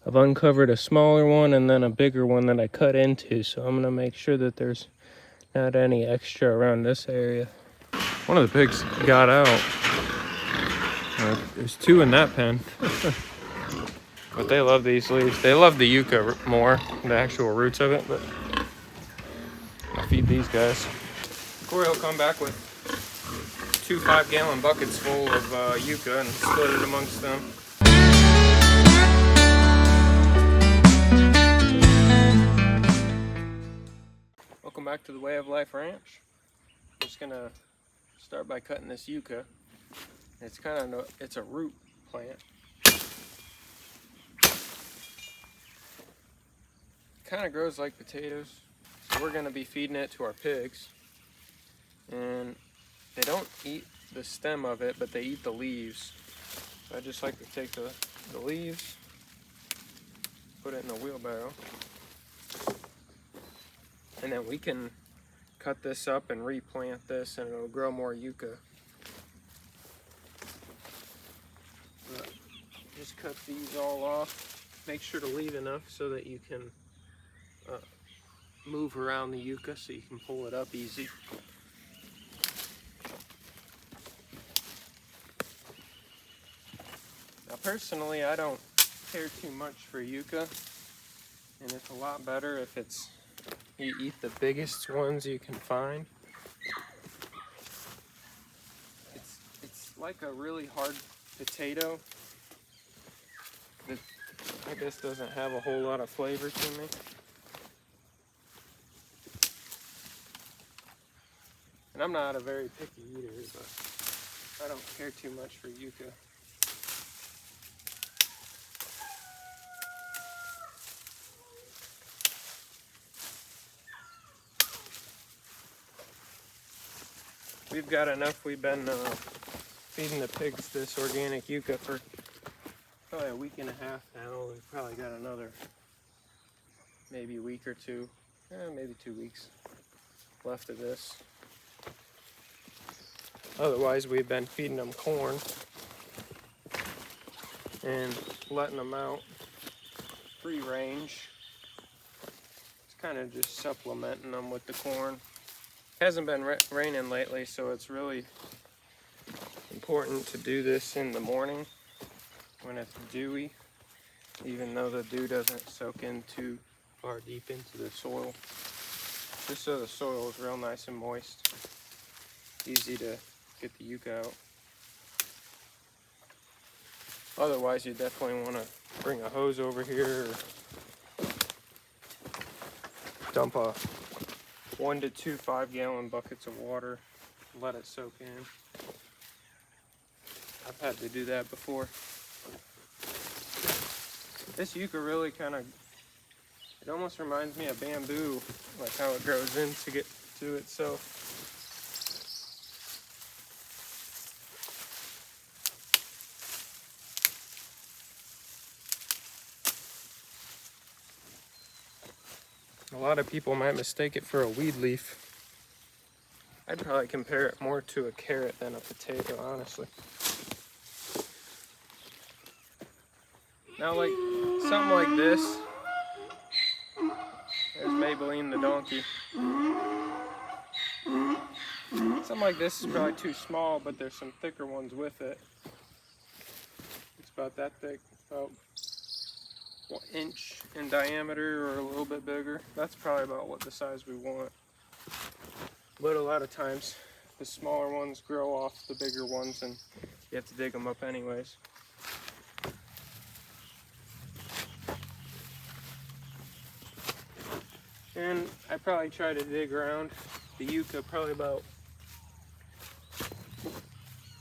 I've uncovered a smaller one and then a bigger one that I cut into, so I'm gonna make sure that there's not any extra around this area. One of the pigs got out. There's two in that pen. But they love these leaves. They love the yucca more, the actual roots of it, but I'll feed these guys. Corey will come back with 2 5-gallon buckets full of yucca and split it amongst them. Welcome back to the Way of Life Ranch. I'm just gonna start by cutting this yucca. It's a root plant. Kind of grows like potatoes, so we're going to be feeding it to our pigs, and they don't eat the stem of it, but they eat the leaves. So I just like to take the leaves, put it in a wheelbarrow, and then we can cut this up and replant this, and it'll grow more yucca. But just cut these all off. Make sure to leave enough so that you can move around the yucca so you can pull it up easy. Now personally, I don't care too much for yucca, and it's a lot better if you eat the biggest ones you can find. It's like a really hard potato that I guess doesn't have a whole lot of flavor to me. And I'm not a very picky eater, but I don't care too much for yucca. We've got enough. We've been feeding the pigs this organic yucca for probably a week and a half now. We've probably got another maybe week or two, maybe 2 weeks left of this. Otherwise, we've been feeding them corn and letting them out free range. It's kind of just supplementing them with the corn. Hasn't been raining lately, so it's really important to do this in the morning when it's dewy, even though the dew doesn't soak in too far deep into the soil, just so the soil is real nice and moist, easy to get the yucca out. Otherwise, you definitely want to bring a hose over here, or dump a 1 to 2 5-gallon buckets of water, let it soak in. I've had to do that before. This yucca really it almost reminds me of bamboo, like how it grows in to get to itself. A lot of people might mistake it for a weed leaf. I'd probably compare it more to a carrot than a potato, honestly. Now, like something like this, there's Maybelline the donkey. Something like this is probably too small, but there's some thicker ones with it. It's about that thick, about 1 inch in diameter or a little bit bigger. That's probably about what the size we want. But a lot of times the smaller ones grow off the bigger ones and you have to dig them up anyways. And I probably try to dig around the yucca probably about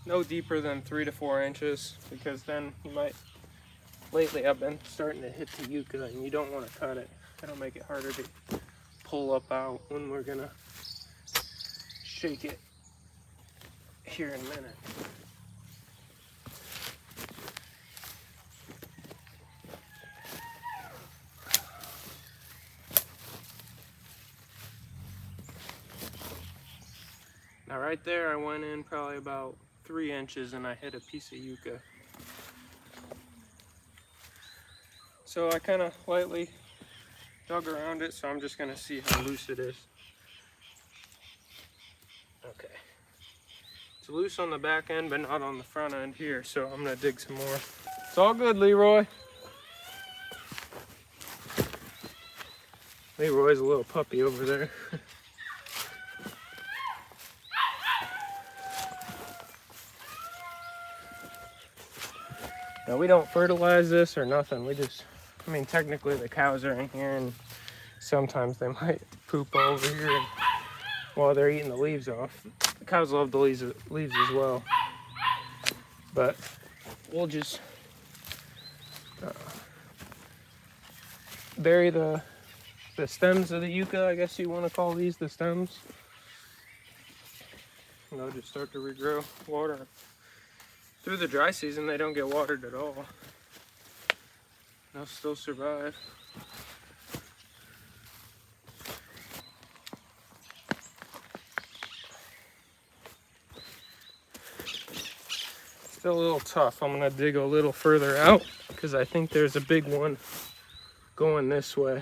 no deeper than 3 to 4 inches, because then you might, lately I've been starting to hit the yucca and you don't want to cut it. It'll make it harder to pull up out when we're gonna shake it here in a minute. Now right there I went in probably about 3 inches and I hit a piece of yucca. So I kind of lightly dug around it, so I'm just gonna see how loose it is. Okay. It's loose on the back end, but not on the front end here, so I'm gonna dig some more. It's all good, Leroy. Leroy's a little puppy over there. Now we don't fertilize this or nothing. We just, I mean, technically the cows are in here and sometimes they might poop over here and, while they're eating the leaves off. The cows love the leaves as well. But we'll just bury the stems of the yucca, I guess you want to call these the stems. And they'll just start to regrow. Water. Through the dry season, they don't get watered at all. They'll still survive. Still a little tough. I'm gonna dig a little further out because I think there's a big one going this way.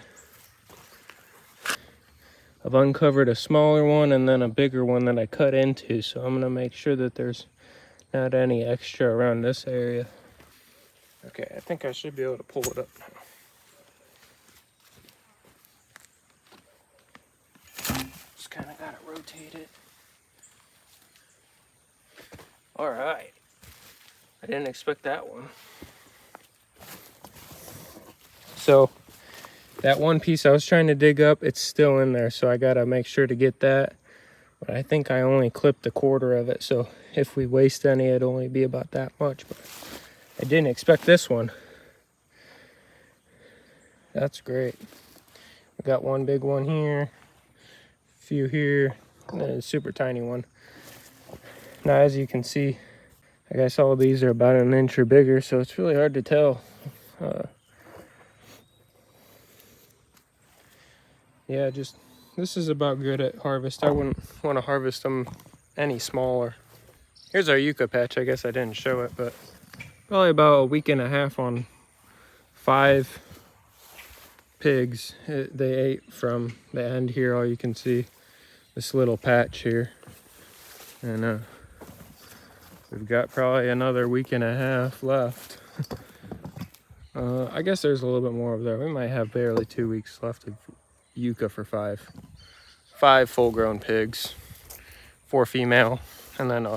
I've uncovered a smaller one and then a bigger one that I cut into, so I'm gonna make sure that there's not any extra around this area. Okay, I think I should be able to pull it up now. Just kind of gotta rotate it. All right. I didn't expect that one. So that one piece I was trying to dig up, it's still in there, so I gotta make sure to get that. But I think I only clipped a quarter of it, so if we waste any, it'd only be about that much. But I didn't expect this one. That's great. We got one big one here, a few here, and then a super tiny one. Now, as you can see, I guess all of these are about an inch or bigger, so it's really hard to tell. Yeah, just this is about good at harvest. I wouldn't want to harvest them any smaller. Here's our yucca patch. I guess I didn't show it, but probably about a week and a half on 5 pigs. They ate from the end here. All you can see this little patch here, and we've got probably another week and a half left. I guess there's a little bit more over there. We might have barely 2 weeks left of yucca for 5 full-grown pigs, 4 female, and then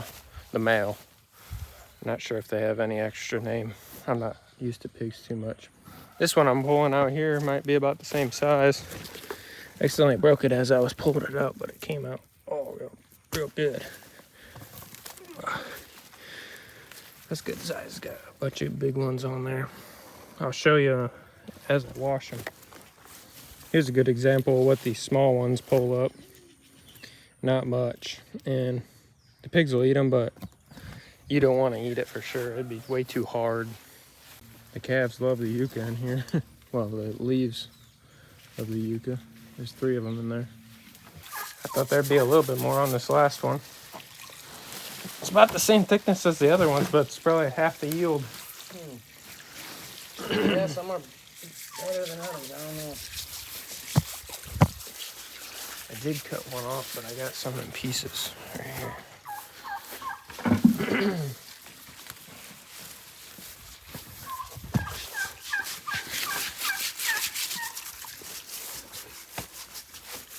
the male. I'm not sure if they have any extra name. I'm not used to pigs too much. This one I'm pulling out here might be about the same size. I accidentally broke it as I was pulling it out, but it came out real good. That's good size. Got a bunch of big ones on there. I'll show you as I wash them. Here's a good example of what these small ones pull up. Not much. And the pigs will eat them, but you don't want to eat it for sure. It'd be way too hard. The calves love the yucca in here. Well, the leaves of the yucca. There's 3 of them in there. I thought there'd be a little bit more on this last one. It's about the same thickness as the other ones, but it's probably half the yield. Yeah, some are better than others. I don't know. I did cut one off, but I got some in pieces right here.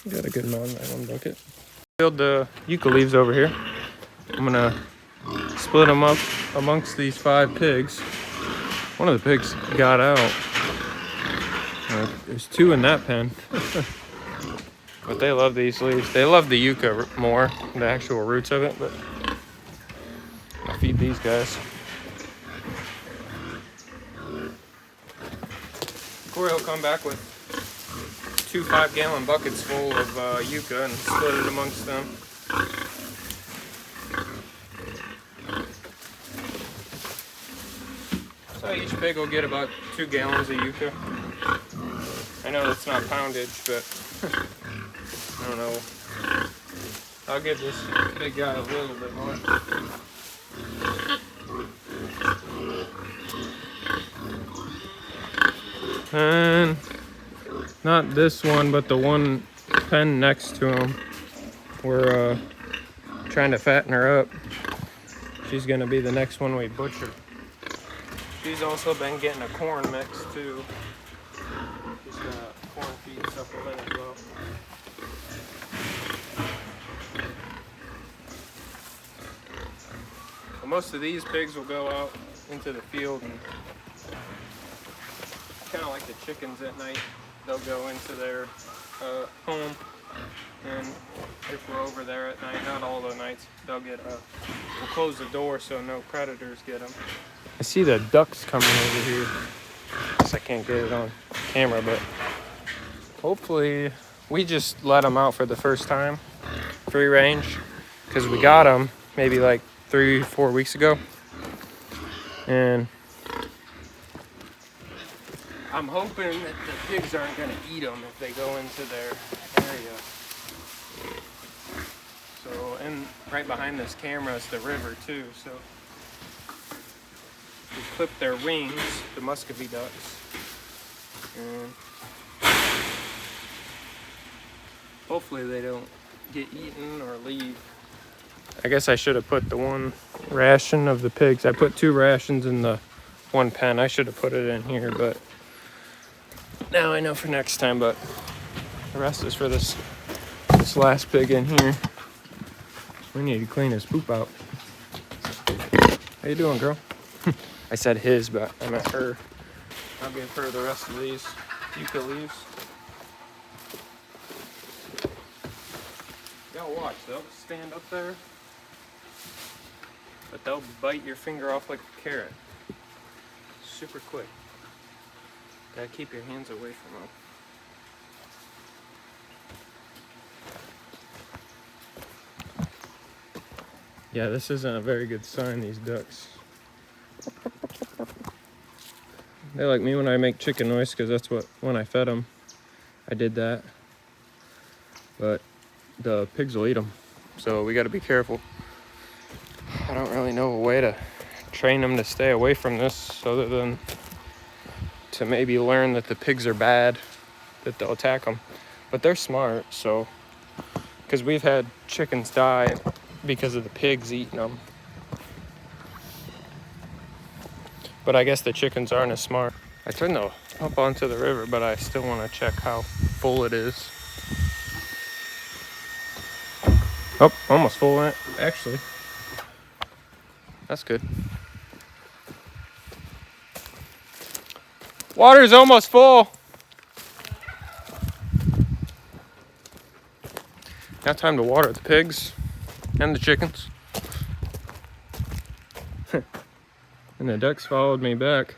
Got a good amount in that one bucket. Peeled the yucca leaves over here. I'm gonna split them up amongst these 5 pigs. One of the pigs got out. There's 2 in that pen. But they love these leaves. They love the yucca more, the actual roots of it, but I'll feed these guys. Corey will come back with 2 5-gallon buckets full of yucca and split it amongst them. So each pig will get about 2 gallons of yucca. I know that's not poundage, but I don't know. I'll give this big guy a little bit more. And not this one, but the one pen next to him. We're trying to fatten her up. She's gonna be the next one we butcher. She's also been getting a corn mix too. She's got a corn feed supplement as well. Well, most of these pigs will go out into the field, and kind of like the chickens at night. They'll go into their home, and if we're over there at night, not all the nights, they'll get we'll close the door so no predators get them. I see the ducks coming over here. Guess I can't get it on camera, but hopefully we just let them out for the first time, free range, because we got them maybe like 3-4 weeks ago, and I'm hoping that the pigs aren't going to eat them if they go into their area. So, and right behind this camera is the river too, so we clip their wings, the Muscovy ducks, and hopefully they don't get eaten or leave. I guess I should have put the one ration of the pigs. I put 2 rations in the one pen. I should have put it in here, but now I know for next time. But the rest is for this last pig in here. We need to clean his poop out. How you doing, girl? I said his, but I meant her. I'll give her the rest of these Yuca leaves. Y'all watch, they'll stand up there, but they'll bite your finger off like a carrot. Super quick. Gotta keep your hands away from them. Yeah, this isn't a very good sign, these ducks. They like me when I make chicken noise, because that's what, when I fed them, I did that. But the pigs will eat them, so we got to be careful. I don't really know a way to train them to stay away from this other than to maybe learn that the pigs are bad, that they'll attack them. But they're smart, so, because we've had chickens die because of the pigs eating them. But I guess the chickens aren't as smart. I turned the pump onto the river, but I still want to check how full it is. Oh, almost full, actually. That's good. Water's almost full. Now time to water the pigs and the chickens. And the ducks followed me back.